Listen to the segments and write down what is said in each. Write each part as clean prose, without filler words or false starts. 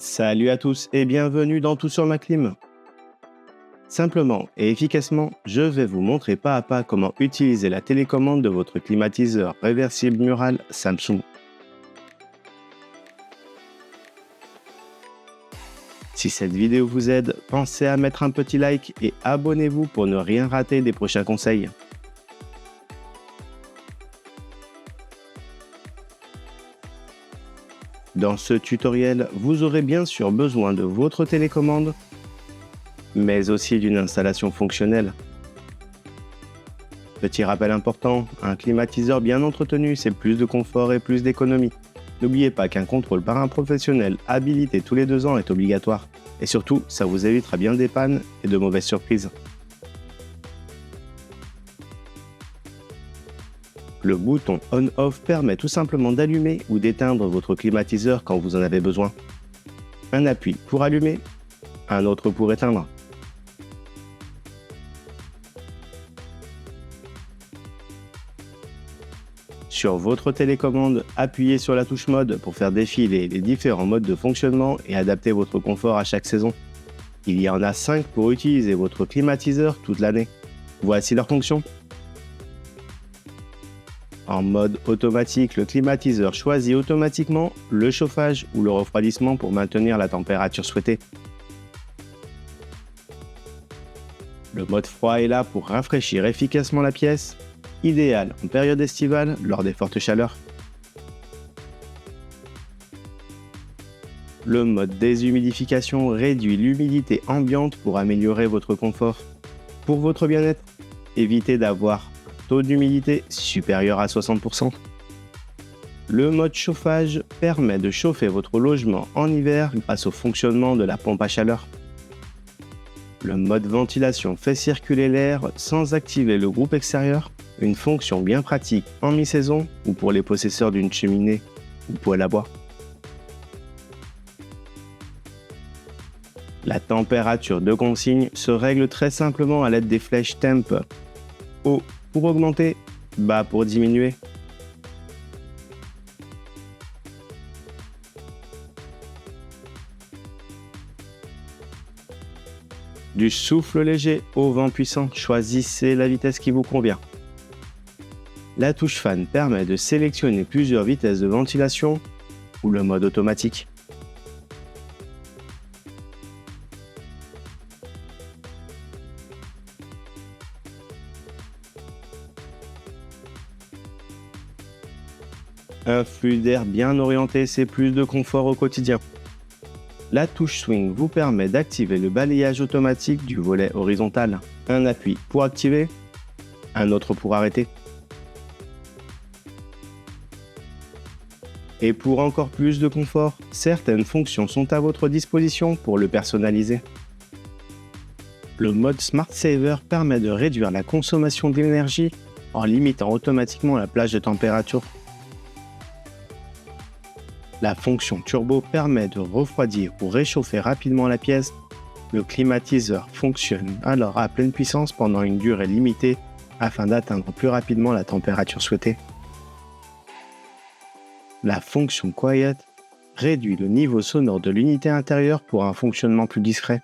Salut à tous et bienvenue dans Tout sur ma clim. Simplement et efficacement, je vais vous montrer pas à pas comment utiliser la télécommande de votre climatiseur réversible mural Samsung. Si cette vidéo vous aide, pensez à mettre un petit like et abonnez-vous pour ne rien rater des prochains conseils. Dans ce tutoriel, vous aurez bien sûr besoin de votre télécommande, mais aussi d'une installation fonctionnelle. Petit rappel important, un climatiseur bien entretenu, c'est plus de confort et plus d'économie. N'oubliez pas qu'un contrôle par un professionnel habilité tous les 2 ans est obligatoire. Et surtout, ça vous évitera bien des pannes et de mauvaises surprises. Le bouton On/Off permet tout simplement d'allumer ou d'éteindre votre climatiseur quand vous en avez besoin. Un appui pour allumer, un autre pour éteindre. Sur votre télécommande, appuyez sur la touche mode pour faire défiler les différents modes de fonctionnement et adapter votre confort à chaque saison. Il y en a 5 pour utiliser votre climatiseur toute l'année. Voici leurs fonctions. En mode automatique, le climatiseur choisit automatiquement le chauffage ou le refroidissement pour maintenir la température souhaitée. Le mode froid est là pour rafraîchir efficacement la pièce, idéal en période estivale lors des fortes chaleurs. Le mode déshumidification réduit l'humidité ambiante pour améliorer votre confort. Pour votre bien-être, évitez d'avoir taux d'humidité supérieur à 60%. Le mode chauffage permet de chauffer votre logement en hiver grâce au fonctionnement de la pompe à chaleur. Le mode ventilation fait circuler l'air sans activer le groupe extérieur, une fonction bien pratique en mi-saison ou pour les possesseurs d'une cheminée ou poêle à bois. La température de consigne se règle très simplement à l'aide des flèches Temp. Haut pour augmenter, bas pour diminuer. Du souffle léger au vent puissant, choisissez la vitesse qui vous convient. La touche fan permet de sélectionner plusieurs vitesses de ventilation ou le mode automatique. Un flux d'air bien orienté, c'est plus de confort au quotidien. La touche swing vous permet d'activer le balayage automatique du volet horizontal. Un appui pour activer, un autre pour arrêter. Et pour encore plus de confort, certaines fonctions sont à votre disposition pour le personnaliser. Le mode Smart Saver permet de réduire la consommation d'énergie en limitant automatiquement la plage de température. La fonction turbo permet de refroidir ou réchauffer rapidement la pièce. Le climatiseur fonctionne alors à pleine puissance pendant une durée limitée afin d'atteindre plus rapidement la température souhaitée. La fonction Quiet réduit le niveau sonore de l'unité intérieure pour un fonctionnement plus discret.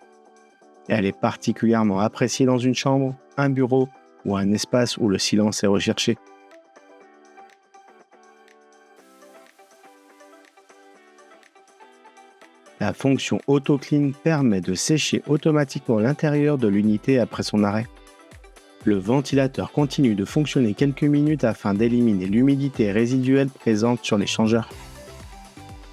Elle est particulièrement appréciée dans une chambre, un bureau ou un espace où le silence est recherché. La fonction Auto Clean permet de sécher automatiquement l'intérieur de l'unité après son arrêt. Le ventilateur continue de fonctionner quelques minutes afin d'éliminer l'humidité résiduelle présente sur l'échangeur.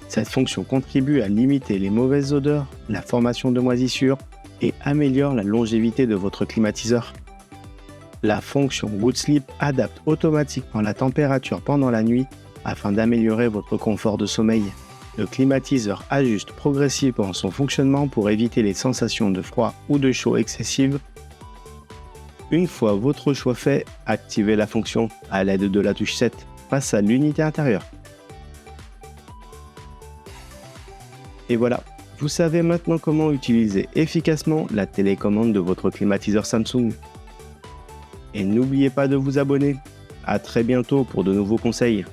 Cette fonction contribue à limiter les mauvaises odeurs, la formation de moisissures et améliore la longévité de votre climatiseur. La fonction Good Sleep adapte automatiquement la température pendant la nuit afin d'améliorer votre confort de sommeil. Le climatiseur ajuste progressivement son fonctionnement pour éviter les sensations de froid ou de chaud excessives. Une fois votre choix fait, activez la fonction à l'aide de la touche 7 face à l'unité intérieure. Et voilà, vous savez maintenant comment utiliser efficacement la télécommande de votre climatiseur Samsung. Et n'oubliez pas de vous abonner. À très bientôt pour de nouveaux conseils.